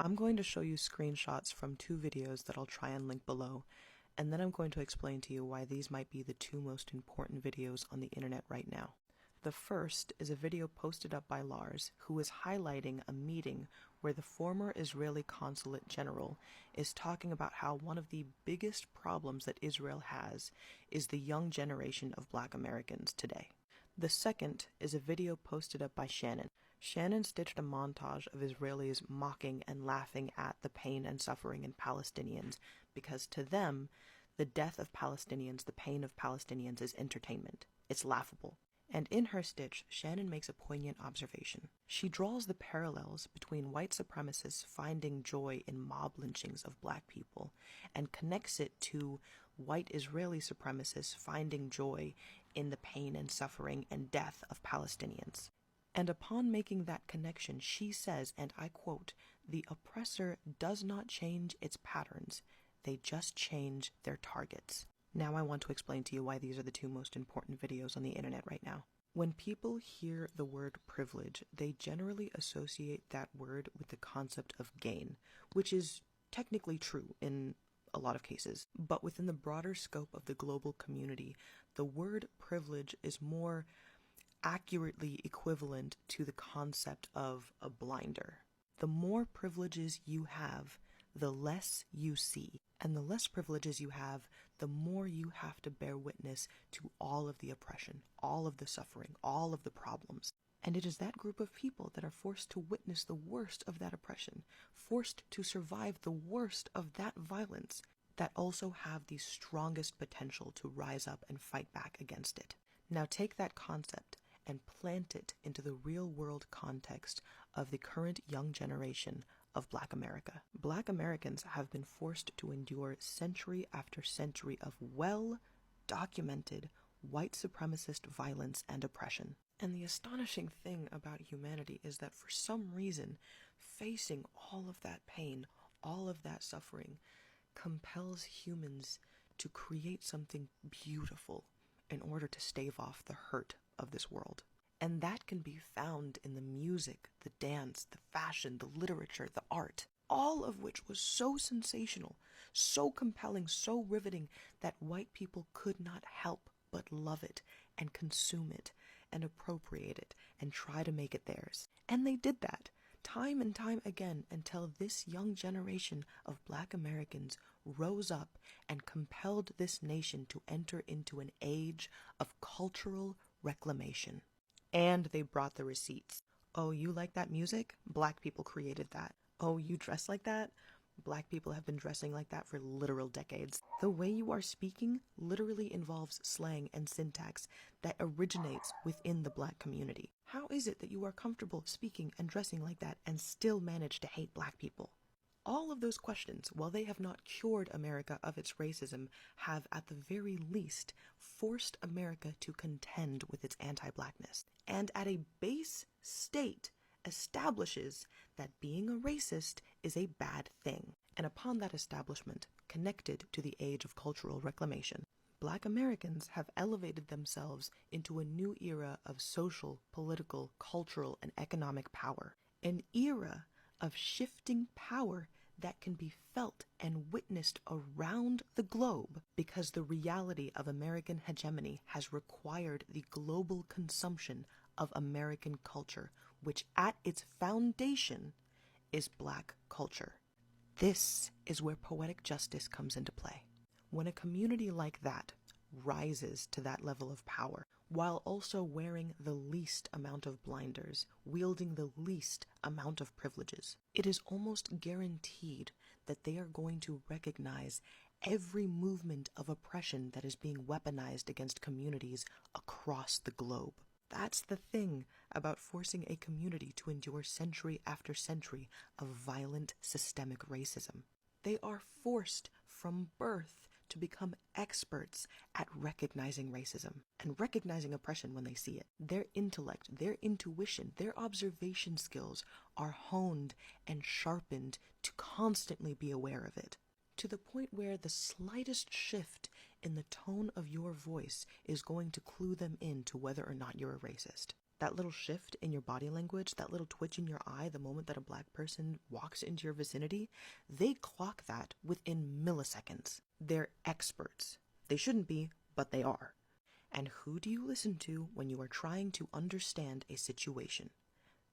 I'm going to show you screenshots from two videos that I'll try and link below, and then I'm going to explain to you why these might be the two most important videos on the internet right now. The first is a video posted up by Lars, who is highlighting a meeting where the former Israeli consulate general is talking about how one of the biggest problems that Israel has is the young generation of Black Americans today. The second is a video posted up by Shannon. Shannon stitched a montage of Israelis mocking and laughing at the pain and suffering in Palestinians because to them, the death of Palestinians, the pain of Palestinians is entertainment. It's laughable. And in her stitch, Shannon makes a poignant observation. She draws the parallels between white supremacists finding joy in mob lynchings of Black people and connects it to white Israeli supremacists finding joy in the pain and suffering and death of Palestinians. And upon making that connection, she says, and I quote, "The oppressor does not change its patterns, they just change their targets." Now I want to explain to you why these are the two most important videos on the internet right now. When people hear the word privilege, they generally associate that word with the concept of gain, which is technically true in a lot of cases. But within the broader scope of the global community, the word privilege is more accurately equivalent to the concept of a blinder. The more privileges you have, the less you see. And the less privileges you have, the more you have to bear witness to all of the oppression, all of the suffering, all of the problems. And it is that group of people that are forced to witness the worst of that oppression, forced to survive the worst of that violence, that also have the strongest potential to rise up and fight back against it. Now take that concept and plant it into the real-world context of the current young generation of Black America. Black Americans have been forced to endure century after century of well-documented white supremacist violence and oppression. And the astonishing thing about humanity is that for some reason, facing all of that pain, all of that suffering, compels humans to create something beautiful in order to stave off the hurt of this world. And that can be found in the music, the dance, the fashion, the literature, the art, all of which was so sensational, so compelling, so riveting that white people could not help but love it and consume it and appropriate it and try to make it theirs. And they did that time and time again until this young generation of Black Americans rose up and compelled this nation to enter into an age of cultural reclamation. And they brought the receipts. Oh, you like that music? Black people created that. Oh, you dress like that? Black people have been dressing like that for literal decades. The way you are speaking literally involves slang and syntax that originates within the Black community. How is it that you are comfortable speaking and dressing like that and still manage to hate Black people? All of those questions, while they have not cured America of its racism, have at the very least forced America to contend with its anti-Blackness. And at a base state, establishes that being a racist is a bad thing. And upon that establishment, connected to the age of cultural reclamation, Black Americans have elevated themselves into a new era of social, political, cultural, and economic power. An era of shifting power that can be felt and witnessed around the globe because the reality of American hegemony has required the global consumption of American culture, which at its foundation is Black culture. This is where poetic justice comes into play. When a community like that rises to that level of power, while also wearing the least amount of blinders, wielding the least amount of privileges, it is almost guaranteed that they are going to recognize every movement of oppression that is being weaponized against communities across the globe. That's the thing about forcing a community to endure century after century of violent systemic racism. They are forced from birth to become experts at recognizing racism and recognizing oppression when they see it. Their intellect, their intuition, their observation skills are honed and sharpened to constantly be aware of it, to the point where the slightest shift in the tone of your voice is going to clue them in to whether or not you're a racist. That little shift in your body language, that little twitch in your eye the moment that a black person walks into your vicinity, they clock that within milliseconds. They're experts. They shouldn't be, but they are. And who do you listen to when you are trying to understand a situation?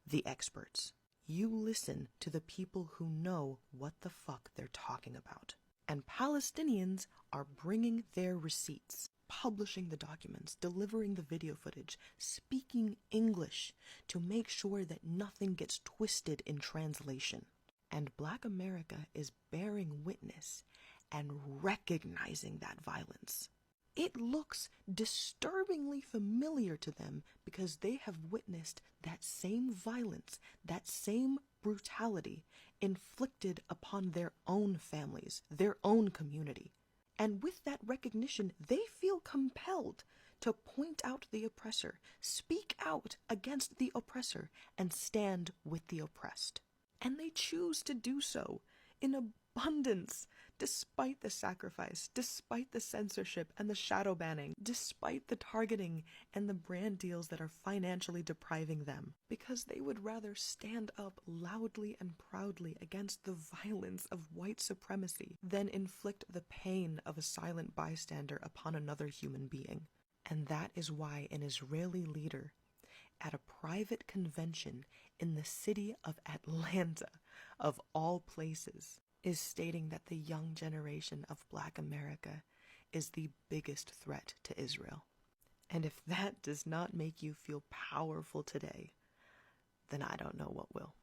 The experts. You listen to the people who know what the fuck they're talking about. And Palestinians are bringing their receipts, publishing the documents, delivering the video footage, speaking English to make sure that nothing gets twisted in translation. And Black America is bearing witness and recognizing that violence. It looks disturbingly familiar to them because they have witnessed that same violence, that same brutality inflicted upon their own families, their own community. And with that recognition, they feel compelled to point out the oppressor, speak out against the oppressor, and stand with the oppressed. And they choose to do so in abundance, despite the sacrifice, despite the censorship and the shadow banning, despite the targeting and the brand deals that are financially depriving them, because they would rather stand up loudly and proudly against the violence of white supremacy than inflict the pain of a silent bystander upon another human being. And that is why an Israeli leader at a private convention in the city of Atlanta, of all places, is stating that the young generation of Black America is the biggest threat to Israel. And if that does not make you feel powerful today, then I don't know what will.